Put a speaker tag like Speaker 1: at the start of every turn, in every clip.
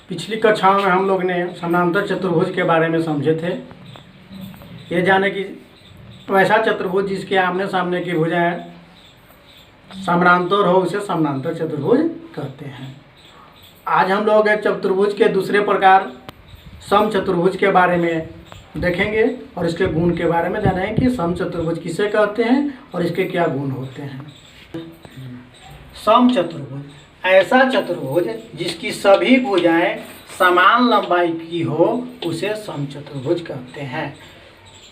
Speaker 1: पिछली कक्षाओं में हम लोग ने समानांतर चतुर्भुज के बारे में समझे थे। ये जाने कि वैसा चतुर्भुज जिसके आमने सामने की भुजाएं समानांतर हो उसे समानांतर चतुर्भुज कहते हैं। आज हम लोग एक चतुर्भुज के दूसरे प्रकार सम चतुर्भुज के बारे में देखेंगे और इसके गुण के बारे में जानेंगे कि सम चतुर्भुज किसे कहते हैं और इसके क्या गुण होते हैं। सम चतुर्भुज ऐसा चतुर्भुज जिसकी सभी भुजाएं समान लंबाई की हो उसे सम चतुर्भुज कहते हैं।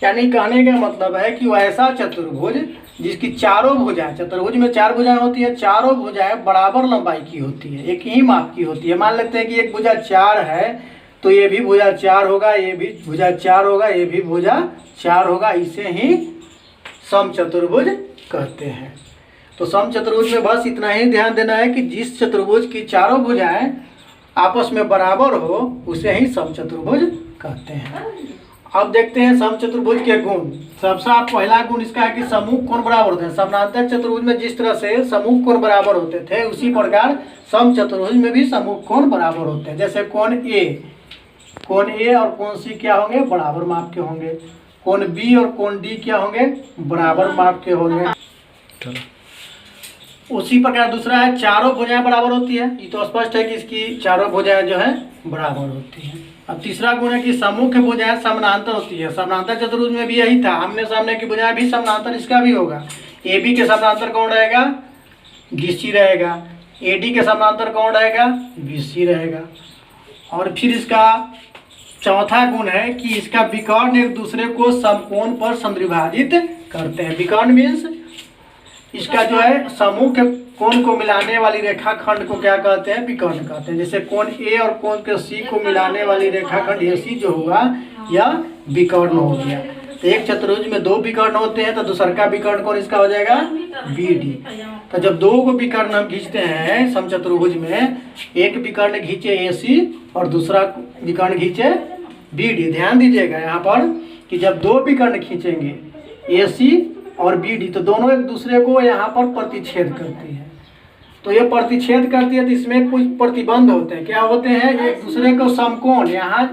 Speaker 1: यानी कहने का मतलब है कि वैसा चतुर्भुज जिसकी चारों भुजाएं, चतुर्भुज में चार भुजाएं होती है, चारों भुजाएं बराबर लंबाई की होती है, एक ही माप की होती है। मान लेते हैं कि एक भुजा 4 है तो ये भी भुजा 4 होगा, ये भी भुजा 4 होगा, ये भी भुजा 4 होगा। इसे ही सम चतुर्भुज कहते हैं। तो सम चतुर्भुज में बस इतना ही ध्यान देना है कि जिस चतुर्भुज की चारों भुजाएं आपस में बराबर हो उसे ही सम चतुर्भुज कहते हैं। अब देखते हैं सम चतुर्भुज के गुण। सबसे पहला गुण इसका है कि समूह कोण बराबर होते हैं। समानांतर चतुर्भुज में जिस तरह से समूह कोण बराबर होते थे उसी प्रकार सम चतुर्भुज में भी समूह कोण बराबर होते हैं। जैसे कोण ए और कोण सी क्या होंगे? बराबर माप के होंगे। कोण बी और कोण डी क्या होंगे? बराबर माप के होंगे। उसी प्रकार दूसरा है चारों भुजाएं बराबर होती है। ये तो स्पष्ट है कि इसकी चारों भुजाएं जो है बराबर होती हैं। अब तीसरा गुण है कि समूह की भुजाएं समानांतर होती है। समानांतर चतुर्भुज में भी यही था, आमने सामने की भुजाएं भी समानांतर, इसका भी होगा। ए बी के समानांतर कौन रहेगा? बीसी रहेगा। ए डी के समानांतर कौन रहेगा? बीसी रहेगा। और फिर इसका चौथा गुण है कि इसका विकर्ण एक दूसरे को समकोण पर समद्विभाजित करते हैं। विकर्ण मीन्स इसका जो है समूह के कोण को मिलाने वाली रेखाखंड को क्या कहते हैं? विकर्ण कहते हैं। जैसे कोण ए और कोण के सी को मिलाने वाली रेखाखंड ए सी जो होगा यह विकर्ण हो गया। तो एक चतुर्भुज में दो विकर्ण होते हैं तो दूसरा का विकर्ण कोण इसका हो जाएगा बी डी। तो जब दो को विकर्ण हम खींचते हैं सम चतुर्भुज में, एक विकर्ण खींचे ए सी और दूसरा विकर्ण खींचे बी डी। ध्यान दीजिएगा यहाँ पर कि जब दो विकर्ण खींचेंगे ए सी और बी डी तो दोनों एक दूसरे को यहाँ पर प्रतिच्छेद करती है। तो ये प्रतिच्छेद करती है तो इसमें कुछ प्रतिबंध होते हैं। क्या होते हैं? एक दूसरे को समकोण, यहाँ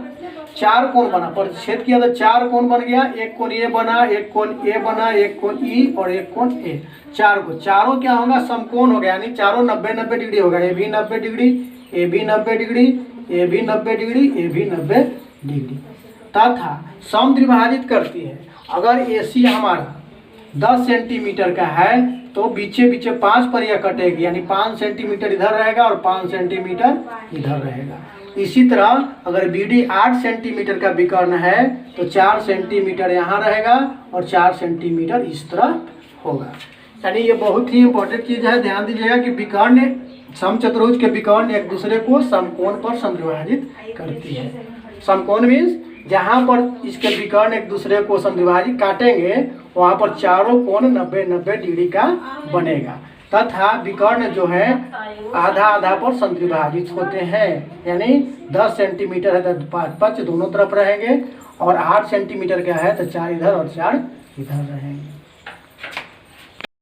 Speaker 1: 4 कोण बना, प्रतिच्छेद किया तो 4 कोण बन गया। एक कोण ए बना, एक कोण ए बना, एक कोण ई और एक कोण ए। 4 को चारों क्या होगा? समकोण हो गया, यानी चारों 90-90 डिग्री होगा। ए भी 90 डिग्री, ए भी 90 डिग्री, ए भी 90 डिग्री, ए भी 90 डिग्री तथा समद्विभाजित करती है। अगर ए सी हमारा 10 सेंटीमीटर का है तो बीचे बीचे 5 पर यह कटेगी, यानी 5 सेंटीमीटर इधर रहेगा और 5 सेंटीमीटर इधर रहेगा। इसी तरह अगर बी डी 8 सेंटीमीटर का विकर्ण है तो 4 सेंटीमीटर यहाँ रहेगा और 4 सेंटीमीटर इस तरह होगा। यानी ये बहुत ही इंपॉर्टेंट चीज़ है, ध्यान दीजिएगा कि विकर्ण सम चतुर्भुज के विकर्ण एक दूसरे को समकोण पर समद्विभाजित करती है। समकोण मीन्स जहाँ पर इसके विकर्ण एक दूसरे को समद्विभाजित काटेंगे वहाँ पर चारों कोण 90-90 डिग्री का बनेगा तथा विकर्ण जो है आधा आधा पर समद्विभाजित होते हैं। यानी 10 सेंटीमीटर है तो 5 दोनों तरफ रहेंगे और 8 सेंटीमीटर का है तो 4 इधर और 4 इधर रहेंगे।